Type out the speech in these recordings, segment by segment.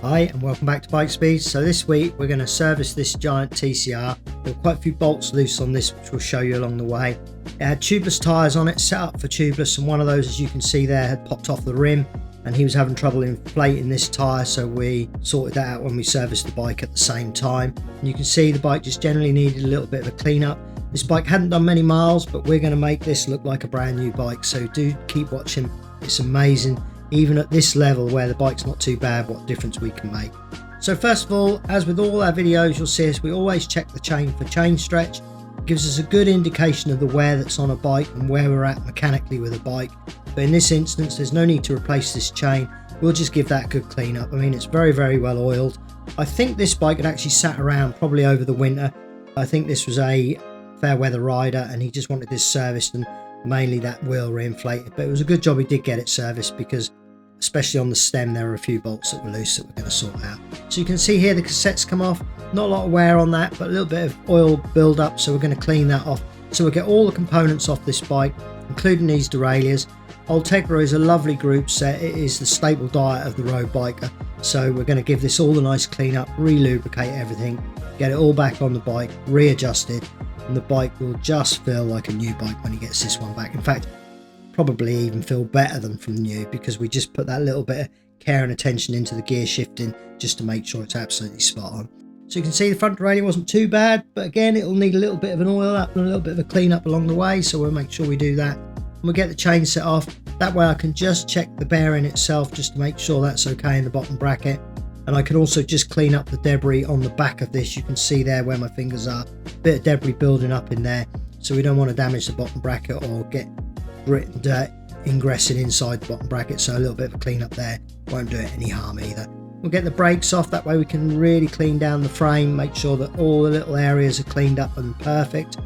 Hi and welcome back to Bike Speed. So this week we're going to service this Giant TCR. There were quite a few bolts loose on this, which we'll show you along the way. It had tubeless tyres on it, set up for tubeless, and one of those, as you can see there, had popped off the rim and he was having trouble inflating this tyre, so we sorted that out when we serviced the bike at the same time. And you can see the bike just generally needed a little bit of a clean up. This bike hadn't done many miles, but we're going to make this look like a brand new bike, so do keep watching. It's amazing, even at this level where the bike's not too bad, what difference we can make. So first of all, as with all our videos, you'll see us, we always check the chain for chain stretch. It gives us a good indication of the wear that's on a bike and where we're at mechanically with a bike. But in this instance, there's no need to replace this chain. We'll just give that a good clean up. I mean, it's very, very well oiled. I think this bike had actually sat around probably over the winter. I think this was a fair weather rider and he just wanted this serviced, and mainly that wheel reinflated. But it was a good job he did get it serviced, because especially on the stem there were a few bolts that were loose that we're going to sort out. So you can see here the cassettes come off, not a lot of wear on that, but a little bit of oil build up, so we're going to clean that off. So we'll get all the components off this bike, including these derailleurs. Ultegra is a lovely group set. It is the staple diet of the road biker, so we're going to give this all a nice clean up, re-lubricate everything, get it all back on the bike, readjusted, and the bike will just feel like a new bike when he gets this one back. In fact, probably even feel better than from new, because we just put that little bit of care and attention into the gear shifting just to make sure it's absolutely spot on. So you can see the front derailleur wasn't too bad, but again it'll need a little bit of an oil up and a little bit of a clean up along the way, so we'll make sure we do that. And we'll get the chain set off. That way I can just check the bearing itself just to make sure that's okay in the bottom bracket. And I can also just clean up the debris on the back of this. You can see there where my fingers are, a bit of debris building up in there, so we don't want to damage the bottom bracket or get grit and dirt ingressing inside the bottom bracket, so a little bit of a clean up there won't do it any harm either. We'll get the brakes off, that way we can really clean down the frame, make sure that all the little areas are cleaned up and perfect.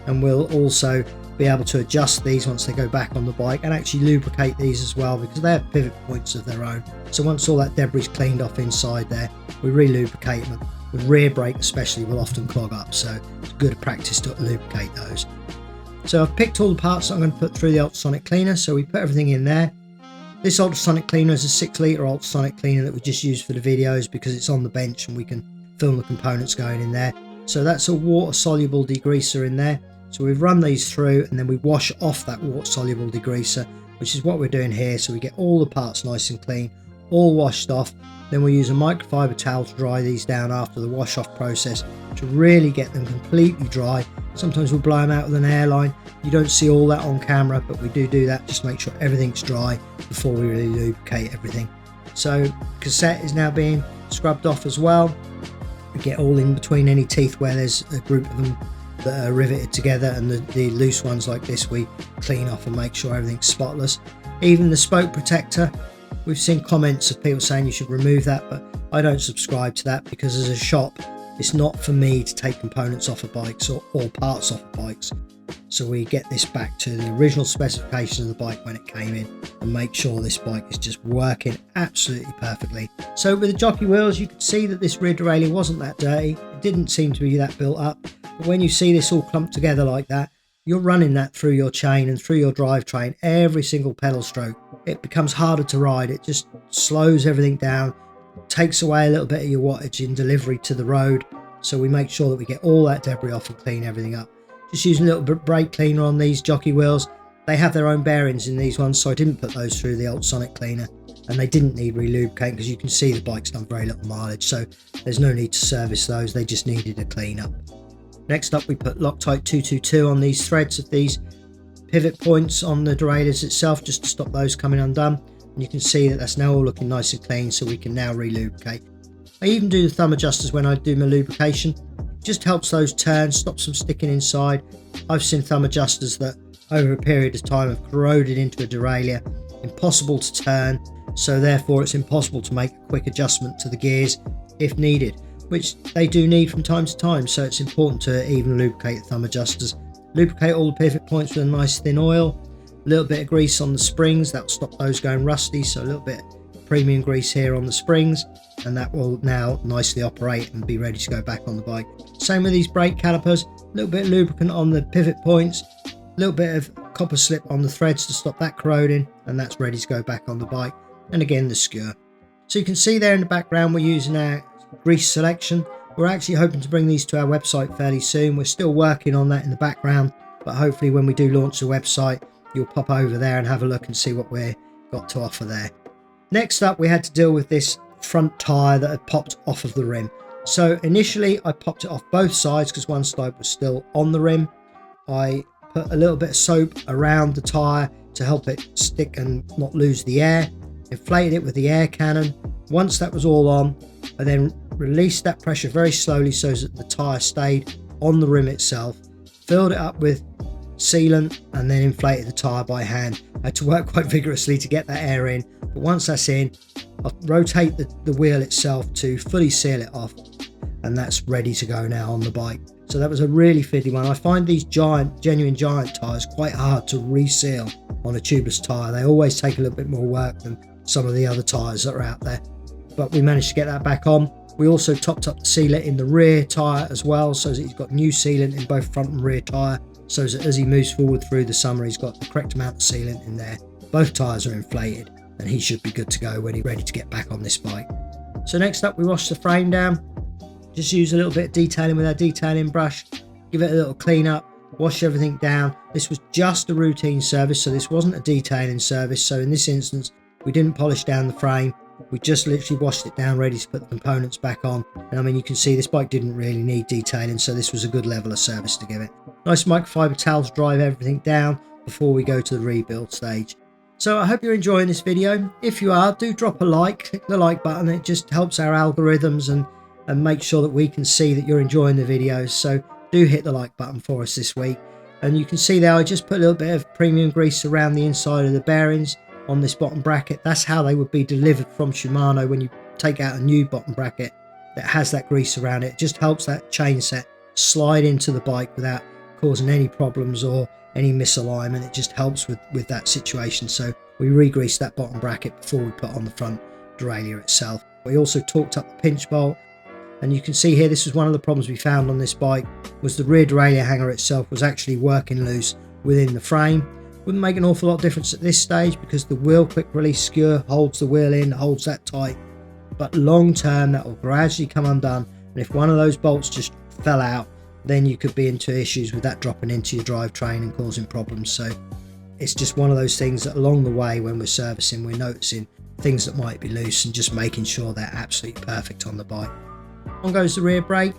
And we'll also be able to adjust these once they go back on the bike, and actually lubricate these as well, because they have pivot points of their own. So once all that debris is cleaned off inside there, we re-lubricate them. The rear brake especially will often clog up, so it's good practice to lubricate those. So I've picked all the parts that I'm going to put through the ultrasonic cleaner, so we put everything in there. This ultrasonic cleaner is a 6 litre ultrasonic cleaner that we just use for the videos, because it's on the bench and we can film the components going in there. So that's a water soluble degreaser in there. So we've run these through and then we wash off that water soluble degreaser, which is what we're doing here. So we get all the parts nice and clean, all washed off. Then we'll use a microfiber towel to dry these down after the wash off process to really get them completely dry. Sometimes we'll blow them out with an airline. You don't see all that on camera, but we do that just to make sure everything's dry before we really lubricate everything. So cassette is now being scrubbed off as well. We get all in between any teeth where there's a group of them that are riveted together, and the loose ones like this we clean off and make sure everything's spotless. Even the spoke protector, we've seen comments of people saying you should remove that, but I don't subscribe to that, because as a shop it's not for me to take components off of bikes or parts off of bikes. So we get this back to the original specification of the bike when it came in, and make sure this bike is just working absolutely perfectly. So with the jockey wheels, you could see that this rear derailleur wasn't that dirty. It didn't seem to be that built up. But when you see this all clumped together like that, you're running that through your chain and through your drivetrain every single pedal stroke. It becomes harder to ride. It just slows everything down, takes away a little bit of your wattage in delivery to the road. So we make sure that we get all that debris off and clean everything up. Just using a little bit of brake cleaner on these jockey wheels. They have their own bearings in these ones, so I didn't put those through the ultrasonic cleaner, and they didn't need re-lubricating, because you can see the bike's done very little mileage, so there's no need to service those. They just needed a clean up. Next up, we put Loctite 222 on these threads of these pivot points on the derailleurs itself, just to stop those coming undone. And you can see that that's now all looking nice and clean, so we can now re-lubricate. I even do the thumb adjusters when I do my lubrication. It just helps those turn, stops them sticking inside. I've seen thumb adjusters that over a period of time have corroded into a derailleur, impossible to turn, so therefore it's impossible to make a quick adjustment to the gears if needed, which they do need from time to time. So it's important to even lubricate the thumb adjusters. Lubricate all the pivot points with a nice thin oil, a little bit of grease on the springs, that'll stop those going rusty. So a little bit of premium grease here on the springs, and that will now nicely operate and be ready to go back on the bike. Same with these brake calipers, a little bit of lubricant on the pivot points, a little bit of copper slip on the threads to stop that corroding, and that's ready to go back on the bike. And again, the skewer. So you can see there in the background we're using our grease selection. We're actually hoping to bring these to our website fairly soon. We're still working on that in the background, but hopefully when we do launch the website, you'll pop over there and have a look and see what we've got to offer there. Next up, we had to deal with this front tyre that had popped off of the rim. So initially I popped it off both sides because one side was still on the rim. I put a little bit of soap around the tyre to help it stick and not lose the air. Inflated it with the air cannon. Once that was all on, I then released that pressure very slowly so that the tyre stayed on the rim itself. Filled it up with sealant and then inflated the tyre by hand. I had to work quite vigorously to get that air in, but once that's in, I'll rotate the wheel itself to fully seal it off, and that's ready to go now on the bike. So that was a really fiddly one. I find these genuine Giant tyres quite hard to reseal on a tubeless tyre. They always take a little bit more work than some of the other tyres that are out there, but we managed to get that back on. We also topped up the sealer in the rear tyre as well, so that he's got new sealant in both front and rear tyre, so that as he moves forward through the summer he's got the correct amount of sealant in there. Both tyres are inflated and he should be good to go when he's ready to get back on this bike. So next up we wash the frame down. Just use a little bit of detailing with our detailing brush, give it a little clean up, wash everything down. This was just a routine service, so this wasn't a detailing service. So in this instance we didn't polish down the frame, we just literally washed it down ready to put the components back on. And I mean, you can see this bike didn't really need detailing, so this was a good level of service to give it. Nice microfiber towels dry everything down before we go to the rebuild stage. So I hope you're enjoying this video. If you are, do drop a like, click the like button. It just helps our algorithms and make sure that we can see that you're enjoying the videos. So do hit the like button for us this week. And you can see there I just put a little bit of premium grease around the inside of the bearings on this bottom bracket. That's how they would be delivered from Shimano when you take out a new bottom bracket that has that grease around it. It just helps that chain set slide into the bike without causing any problems or any misalignment. It just helps with that situation. So we re-greased that bottom bracket before we put on the front derailleur itself. We also torqued up the pinch bolt, and you can see here this was one of the problems we found on this bike, was the rear derailleur hanger itself was actually working loose within the frame. Wouldn't make an awful lot of difference at this stage because the wheel quick release skewer holds the wheel in, holds that tight, but long term that will gradually come undone, and if one of those bolts just fell out, then you could be into issues with that dropping into your drivetrain and causing problems. So it's just one of those things that along the way when we're servicing, we're noticing things that might be loose and just making sure they're absolutely perfect on the bike. On goes the rear brake,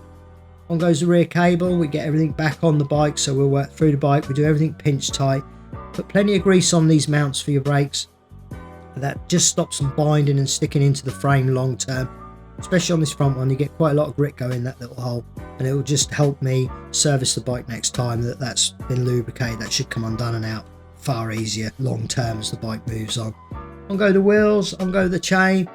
on goes the rear cable. We get everything back on the bike, so we'll work through the bike, we do everything pinch tight. Put plenty of grease on these mounts for your brakes. That just stops them binding and sticking into the frame long term. Especially on this front one, you get quite a lot of grit going in that little hole, and it will just help me service the bike next time that's been lubricated. That should come undone and out far easier long term as the bike moves on. On go the wheels, on go the chain.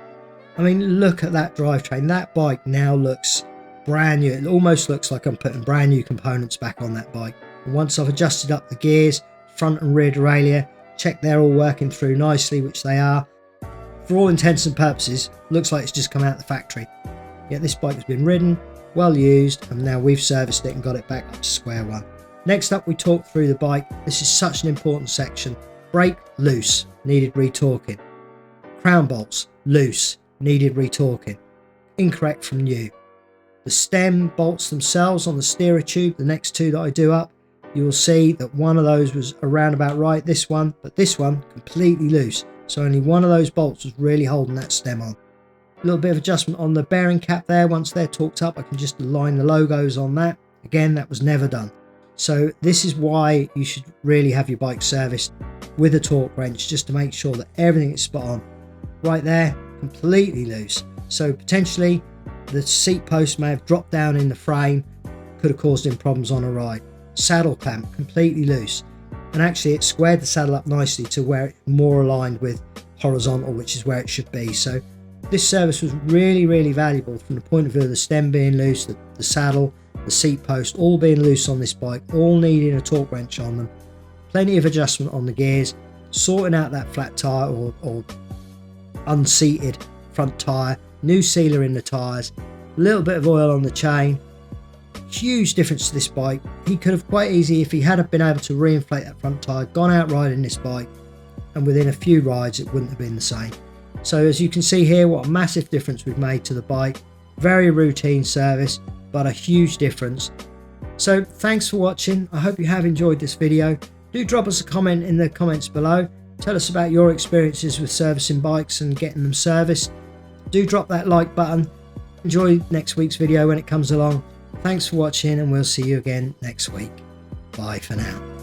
I mean, look at that drivetrain. That bike now looks brand new. It almost looks like I'm putting brand new components back on that bike. And once I've adjusted up the gears, front and rear derailleur, check they're all working through nicely, which they are. For all intents and purposes, looks like it's just come out of the factory. Yet this bike has been ridden, well used, and now we've serviced it and got it back up to square one. Next up, we talk through the bike. This is such an important section. Brake loose, needed retorquing. Crown bolts loose, needed retorquing. Incorrect from new. The stem bolts themselves on the steerer tube, the next two that I do up, you will see that one of those was around about right, this one, but this one completely loose. So only one of those bolts was really holding that stem on. A little bit of adjustment on the bearing cap there. Once they're torqued up, I can just align the logos on that. Again, that was never done. So this is why you should really have your bike serviced with a torque wrench, just to make sure that everything is spot on. Right there, completely loose. So potentially the seat post may have dropped down in the frame, could have caused him problems on a ride. Saddle clamp completely loose, and actually it squared the saddle up nicely to where it's more aligned with horizontal, which is where it should be. So this service was really valuable from the point of view of the stem being loose, the saddle, the seat post all being loose on this bike, all needing a torque wrench on them. Plenty of adjustment on the gears, sorting out that flat tyre or unseated front tyre, new sealer in the tyres, a little bit of oil on the chain. Huge difference to this bike. He could have quite easily, if he had been able to reinflate that front tyre, gone out riding this bike, and within a few rides it wouldn't have been the same. So as you can see here, what a massive difference we've made to the bike. Very routine service, but a huge difference. So thanks for watching. I hope you have enjoyed this video. Do drop us a comment in the comments below. Tell us about your experiences with servicing bikes and getting them serviced. Do drop that like button. Enjoy next week's video when it comes along. Thanks for watching, and we'll see you again next week. Bye for now.